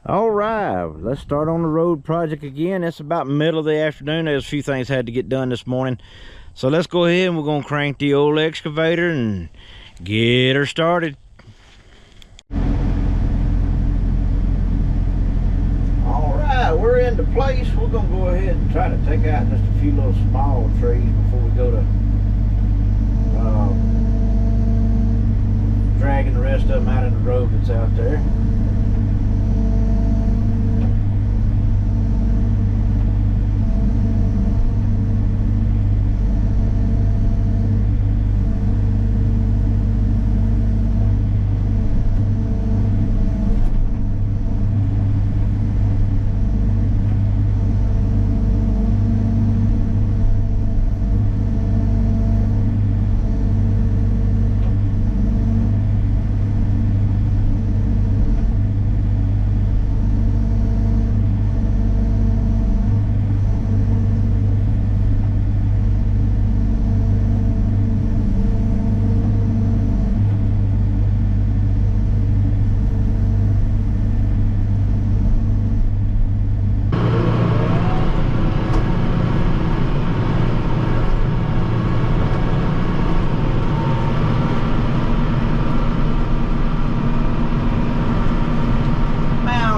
All right, let's start on the road project again. It's about middle of the afternoon. There's a few things had to get done this morning, so let's go ahead and we're gonna crank the old excavator and get her started. All right, we're into place. We're gonna go ahead and try to take out just a few little small trees before we go to dragging the rest of them out in the road that's out there.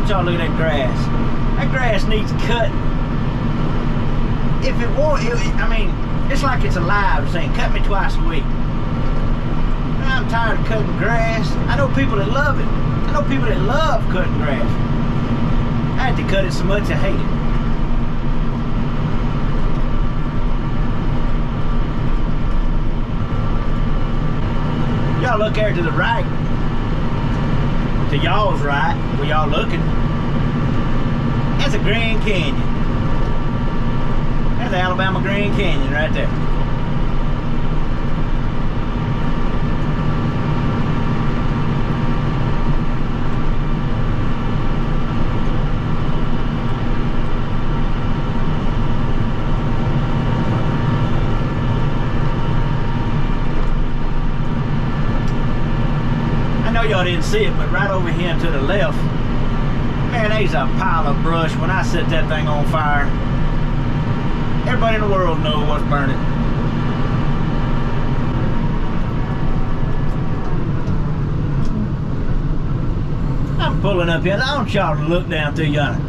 Y'all look at that grass. That grass needs cut. If it won't, I mean, it's like it's alive saying, cut me twice a week. I'm tired of cutting grass. I know people that love it. I know people that love cutting grass. I had to cut it so much I hate it. Y'all look there to the right. To y'all's right, where y'all looking, that's a Grand Canyon. That's the Alabama Grand Canyon right there. I know y'all didn't see it, but right over here to the left, man, there's a pile of brush. When I set that thing on fire, everybody in the world knows what's burning. I'm pulling up here. I want y'all to look down through yonder.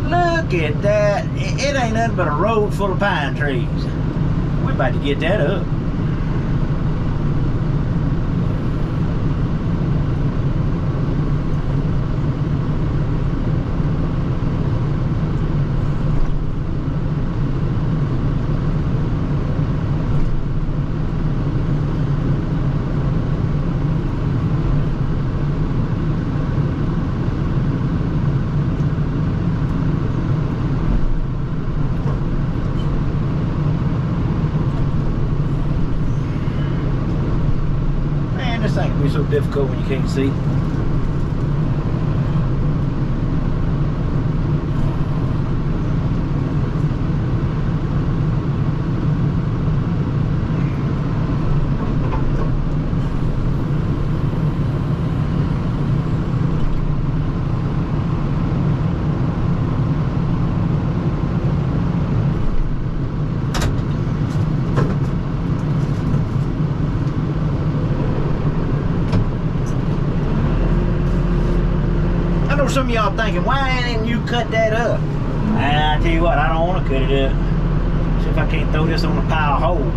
Look at that. It ain't nothing but a road full of pine trees. We're about to get that up. This thing can be so difficult when you can't see. Some of y'all thinking, why didn't you cut that up? And I tell you what, I don't want to cut it up. See if I can't throw this on a pile hole.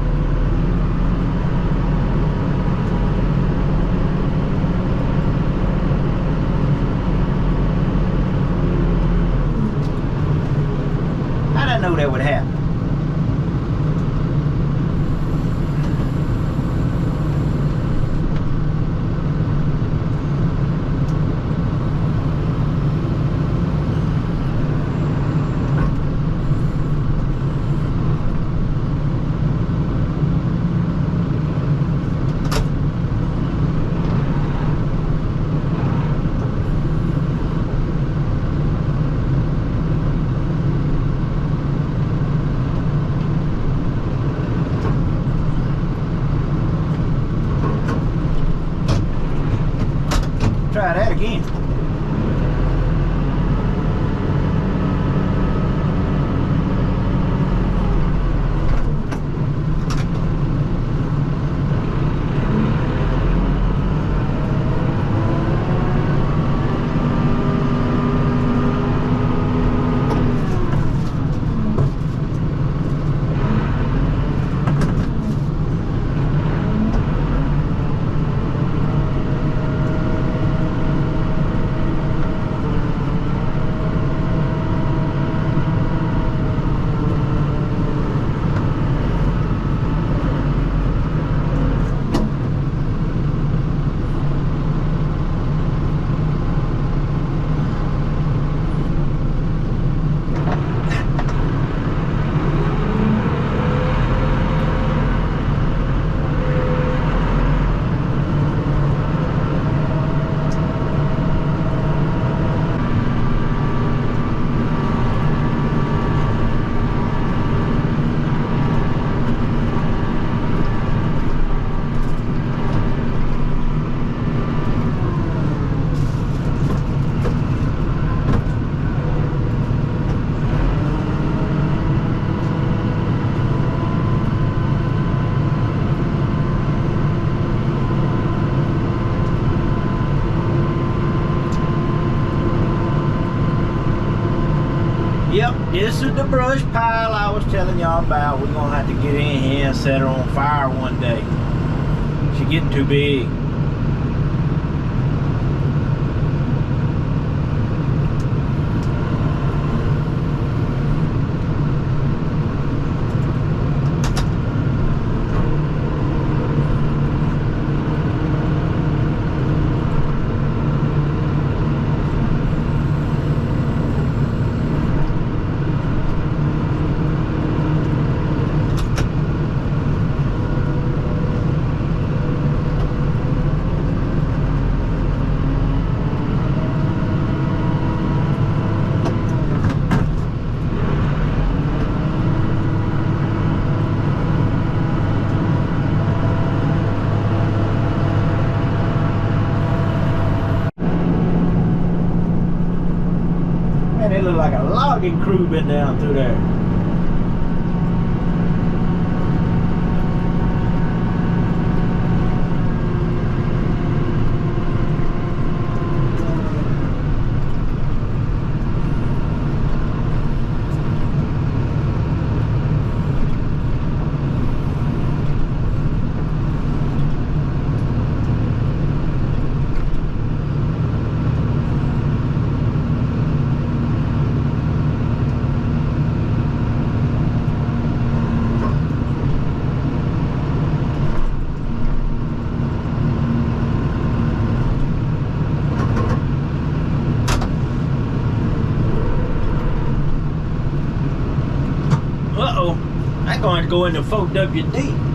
How did I know that would happen? try that again. This is the brush pile I was telling y'all about. We're gonna have to get in here and set her on fire one day. She's getting too big. It looked like a logging crew been down through there. I'm going to go into 4WD.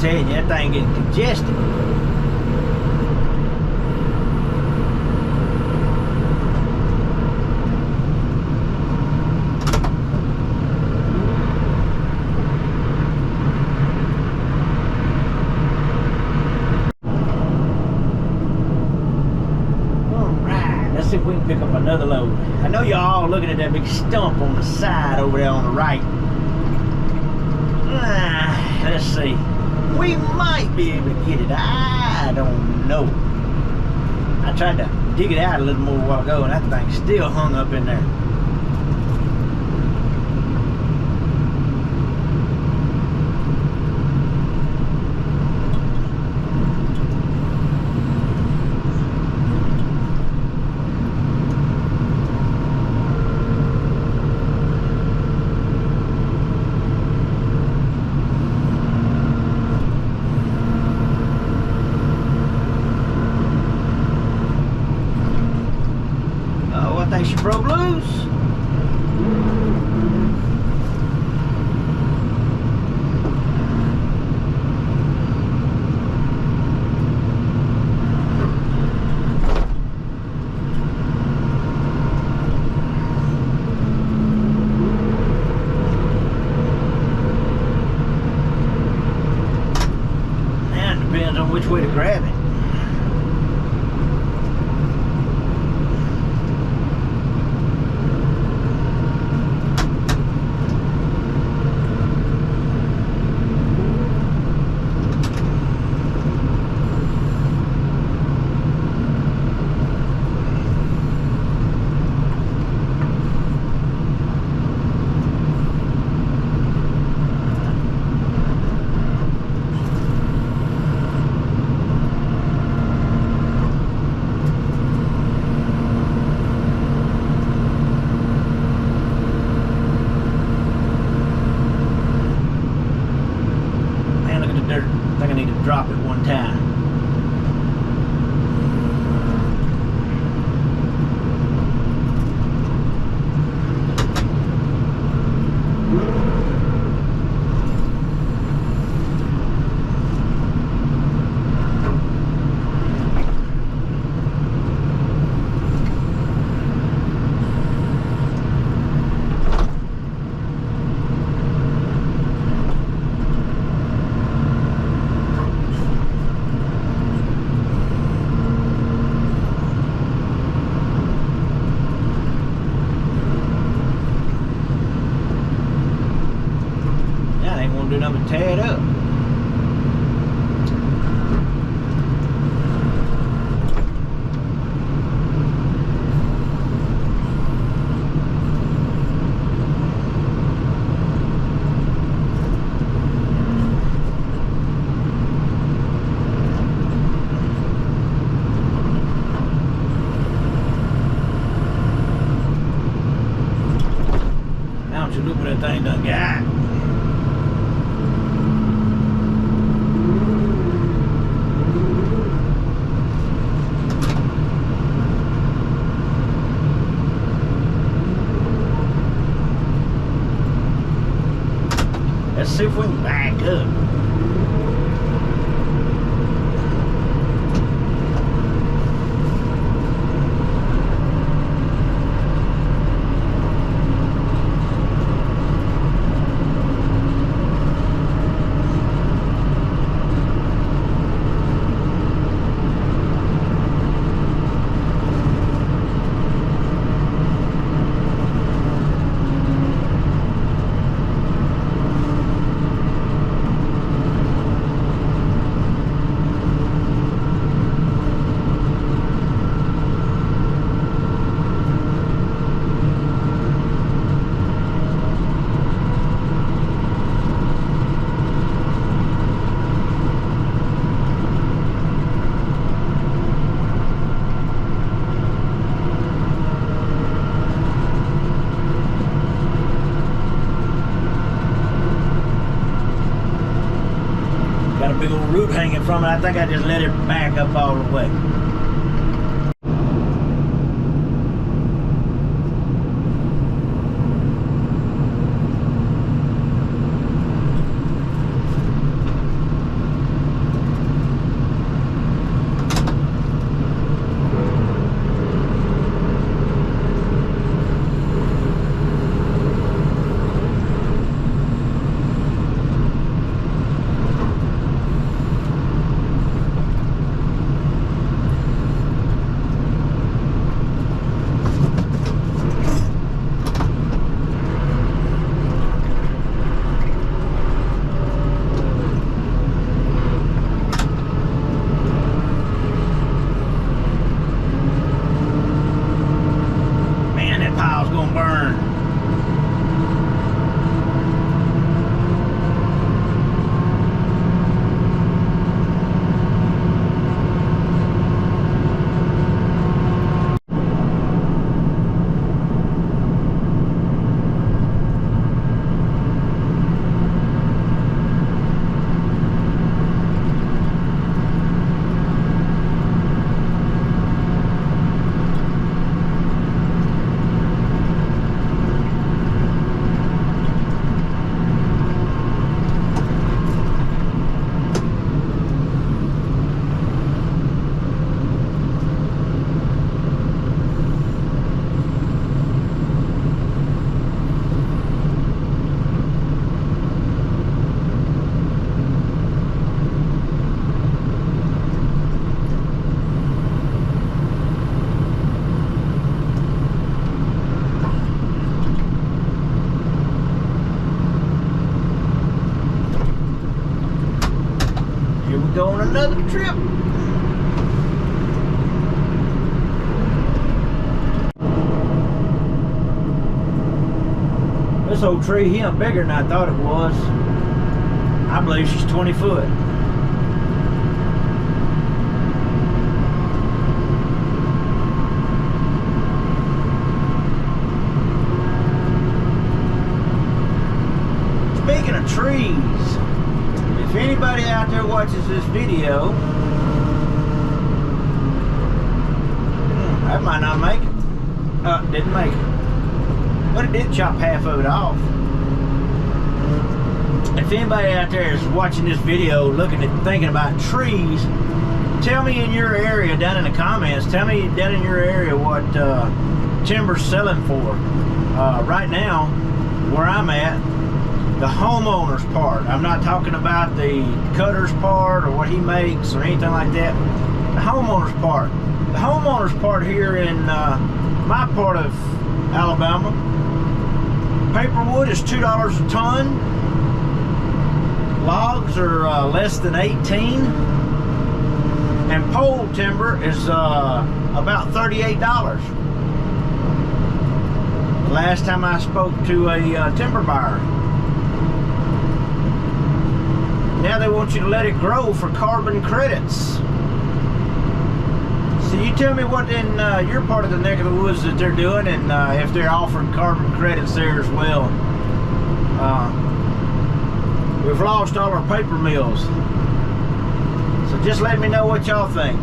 Tell you, that thing getting congested. Alright, let's see if we can pick up another load. I know y'all all looking at that big stump on the side over there on the right. Let's see. We might be able to get it. I don't know. I tried to dig it out a little more a while ago, and that thing's still hung up in there. She broke loose. Now it depends on which way to grab it. I think I need to drop it one time. Do nothing but tear it up. Now don't you look what that thing done got. Let's see if we can back up. Got a big old root hanging from it. I think I just let it back up all the way. Go on another trip. This old tree here bigger than I thought it was. I believe she's 20 foot. Speaking of trees, if anybody out there watches watches this video. That might not make it. Didn't make it. But it did chop half of it off. If anybody out there is watching this video looking at thinking about trees, tell me in your area down in the comments, tell me down in your area what timber's selling for. Right now, where I'm at, the homeowner's part. I'm not talking about the cutter's part or what he makes or anything like that. The homeowner's part. The homeowner's part here in my part of Alabama, paperwood is $2 a ton. Logs are less than 18. And pole timber is about $38. Last time I spoke to a timber buyer. Now they want you to let it grow for carbon credits. So you tell me what in your part of the neck of the woods that they're doing, and if they're offering carbon credits there as well. We've lost all our paper mills. So just let me know what y'all think.